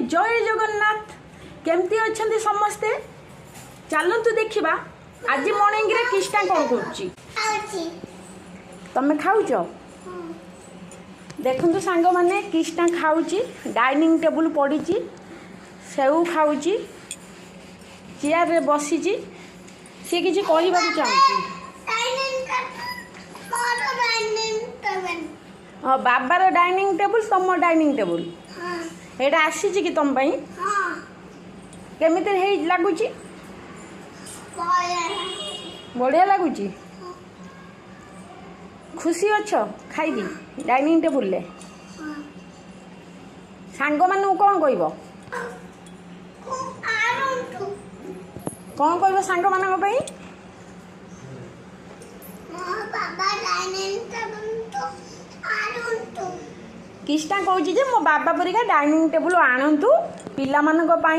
जय जगन्नाथ केमती अच्छा समस्ते चलतु देखा आज मॉर्निंग रे किस्टा कौन कर तमें खाऊच देखु सांग मैंने किस्टा खाऊची डाइनिंग टेबल पड़ी सेऊ खाऊची चेयर रे बसी सी किसी कहवा चाहूँ हाँ बाबार डाइनिंग टेबल तुम डाइनिंग टेबल एटा आसी कि तुम केमिति लगुच बढ़िया लगुच खुशी अच्छ खाई डाइनिंग टेबल ले सांग मानू कौन कहब कौन कहब सांग मान किस्टा कहूँ जे मो बाबा परिका डाइनिंग टेबल आणतु पिला मानक पाई